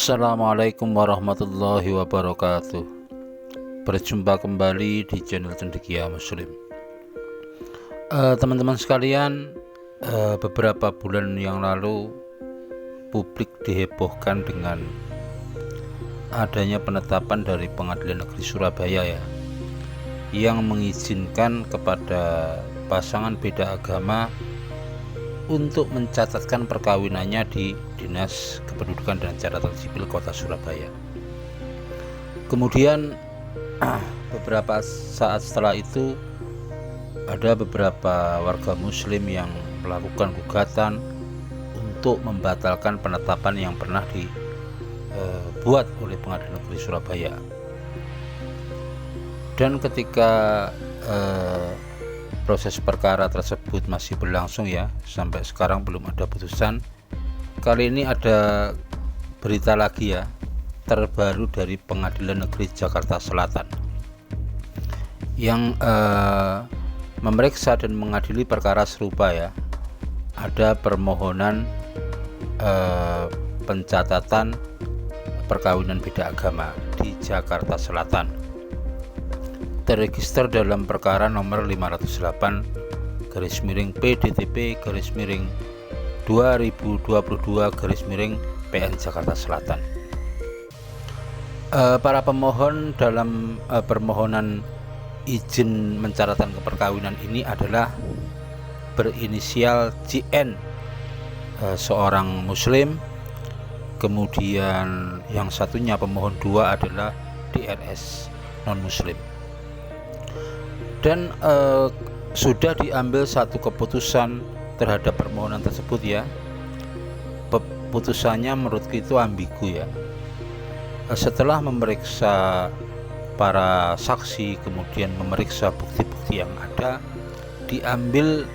Assalamualaikum warahmatullahi wabarakatuh. Berjumpa kembali di channel Cendekia Muslim. Teman-teman sekalian, beberapa bulan yang lalu publik dihebohkan dengan adanya penetapan dari Pengadilan Negeri Surabaya yang mengizinkan kepada pasangan beda agama untuk mencatatkan perkawinannya di Dinas Kependudukan dan Catatan Sipil Kota Surabaya. Kemudian beberapa saat setelah itu ada beberapa warga muslim yang melakukan gugatan untuk membatalkan penetapan yang pernah dibuat oleh Pengadilan Negeri Surabaya. Dan ketika proses perkara tersebut masih berlangsung sampai sekarang belum ada putusan. Kali ini ada berita lagi terbaru dari Pengadilan Negeri Jakarta Selatan yang memeriksa dan mengadili perkara serupa Ada permohonan pencatatan perkawinan beda agama di Jakarta Selatan, terregister dalam perkara nomor 508/PDTP/2022/PN Jakarta Selatan. Para pemohon dalam permohonan izin mencatatkan keperkawinan ini adalah berinisial JN, seorang muslim. Kemudian yang satunya pemohon dua adalah DRS, non muslim. Dan sudah diambil satu keputusan terhadap permohonan tersebut Putusannya menurutku itu ambigu Setelah memeriksa para saksi, kemudian memeriksa bukti-bukti yang ada, diambil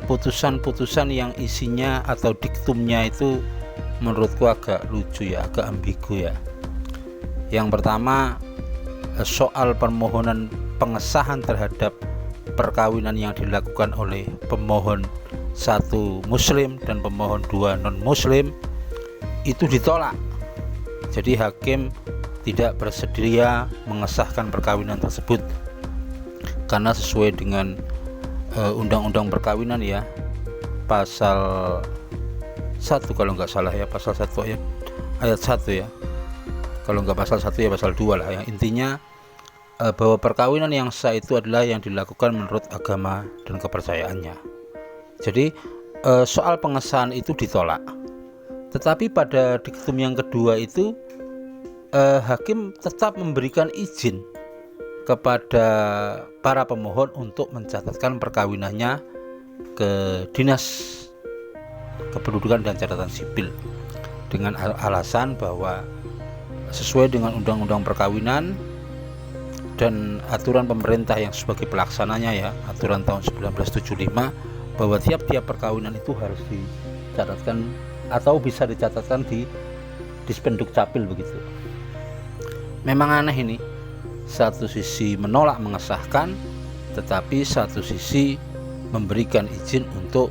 putusan-putusan yang isinya atau diktumnya itu menurutku agak lucu agak ambigu Yang pertama, soal permohonan pengesahan terhadap perkawinan yang dilakukan oleh pemohon satu muslim dan pemohon dua non muslim itu ditolak. Jadi hakim tidak bersedia mengesahkan perkawinan tersebut karena sesuai dengan undang-undang perkawinan pasal 1 kalau nggak salah pasal 1 ayat 1 kalau nggak pasal 1 pasal 2 yang intinya bahwa perkawinan yang sah itu adalah yang dilakukan menurut agama dan kepercayaannya. Jadi soal pengesahan itu ditolak. Tetapi pada diktum yang kedua itu hakim tetap memberikan izin kepada para pemohon untuk mencatatkan perkawinannya ke Dinas Kependudukan dan Catatan Sipil dengan alasan bahwa sesuai dengan undang-undang perkawinan dan aturan pemerintah yang sebagai pelaksananya aturan tahun 1975, bahwa tiap-tiap perkawinan itu harus dicatatkan atau bisa dicatatkan di Dispenduk Capil begitu. Memang aneh ini, satu sisi menolak mengesahkan, tetapi satu sisi memberikan izin untuk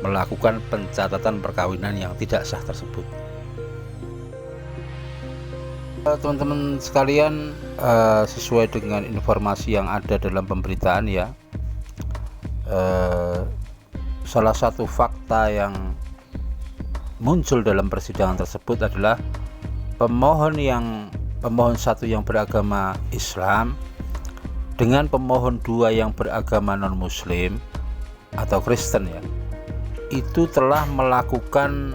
melakukan pencatatan perkawinan yang tidak sah tersebut. Teman-teman sekalian, sesuai dengan informasi yang ada dalam pemberitaan salah satu fakta yang muncul dalam persidangan tersebut adalah pemohon satu yang beragama Islam dengan pemohon dua yang beragama non muslim atau Kristen itu telah melakukan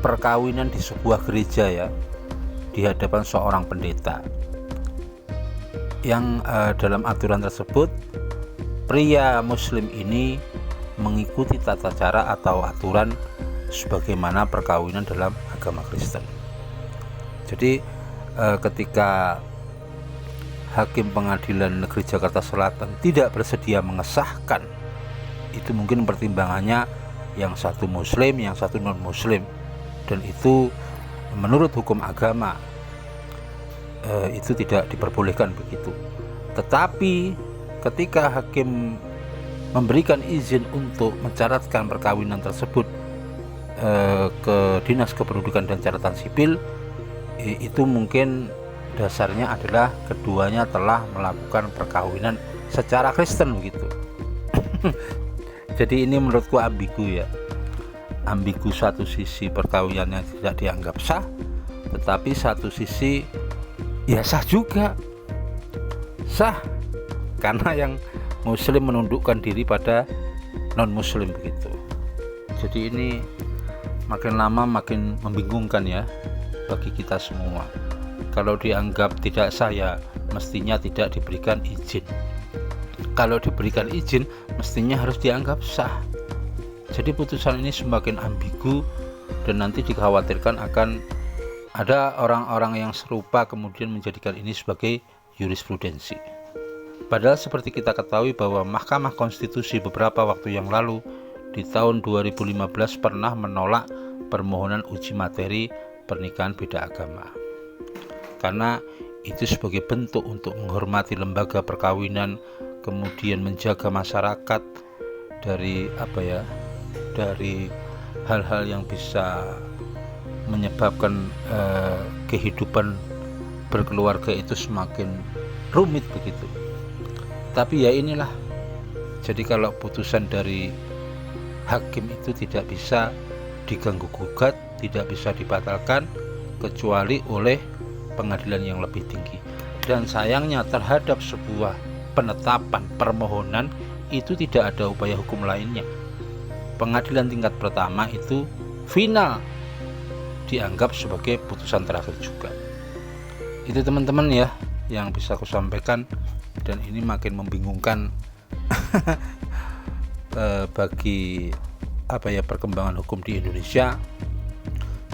perkawinan di sebuah gereja di hadapan seorang pendeta yang dalam aturan tersebut pria muslim ini mengikuti tata cara atau aturan sebagaimana perkawinan dalam agama Kristen. Jadi ketika Hakim Pengadilan Negeri Jakarta Selatan tidak bersedia mengesahkan, itu mungkin pertimbangannya yang satu muslim, yang satu non muslim, dan itu menurut hukum agama itu tidak diperbolehkan begitu. Tetapi ketika hakim memberikan izin untuk mencatatkan perkawinan tersebut ke Dinas Kependudukan dan Catatan Sipil, itu mungkin dasarnya adalah keduanya telah melakukan perkawinan secara Kristen begitu. Jadi ini menurutku ambigu ya. Ambigu, satu sisi perkawinan yang tidak dianggap sah, tetapi satu sisi ya sah juga. Sah karena yang muslim menundukkan diri pada non muslim begitu. Jadi ini makin lama makin membingungkan ya bagi kita semua. Kalau dianggap tidak sah ya mestinya tidak diberikan izin. Kalau diberikan izin mestinya harus dianggap sah. Jadi putusan ini semakin ambigu dan nanti dikhawatirkan akan ada orang-orang yang serupa kemudian menjadikan ini sebagai jurisprudensi. Padahal seperti kita ketahui bahwa Mahkamah Konstitusi beberapa waktu yang lalu di tahun 2015 pernah menolak permohonan uji materi pernikahan beda agama. Karena itu sebagai bentuk untuk menghormati lembaga perkawinan, kemudian menjaga masyarakat dari dari hal-hal yang bisa menyebabkan kehidupan berkeluarga itu semakin rumit begitu. Tapi ya inilah, jadi kalau putusan dari hakim itu tidak bisa diganggu gugat, tidak bisa dibatalkan kecuali oleh pengadilan yang lebih tinggi. Dan sayangnya terhadap sebuah penetapan permohonan itu tidak ada upaya hukum lainnya. Pengadilan tingkat pertama itu final, dianggap sebagai putusan terakhir juga. Itu teman-teman ya yang bisa aku sampaikan, dan ini makin membingungkan bagi perkembangan hukum di Indonesia.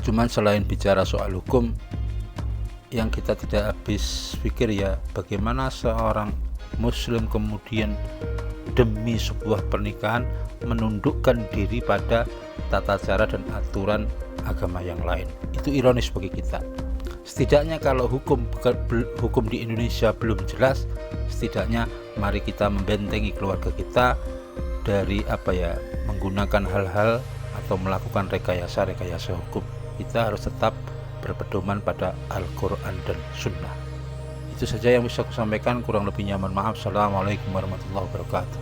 Cuman selain bicara soal hukum, yang kita tidak habis pikir ya bagaimana seorang muslim kemudian demi sebuah pernikahan menundukkan diri pada tata cara dan aturan agama yang lain. Itu ironis bagi kita. Setidaknya kalau hukum di Indonesia belum jelas, setidaknya mari kita membentengi keluarga kita dari menggunakan hal-hal atau melakukan rekayasa hukum. Kita harus tetap berpedoman pada Al-Quran dan Sunnah. Itu saja yang bisa aku sampaikan, kurang lebihnya mohon maaf. Assalamualaikum warahmatullahi wabarakatuh.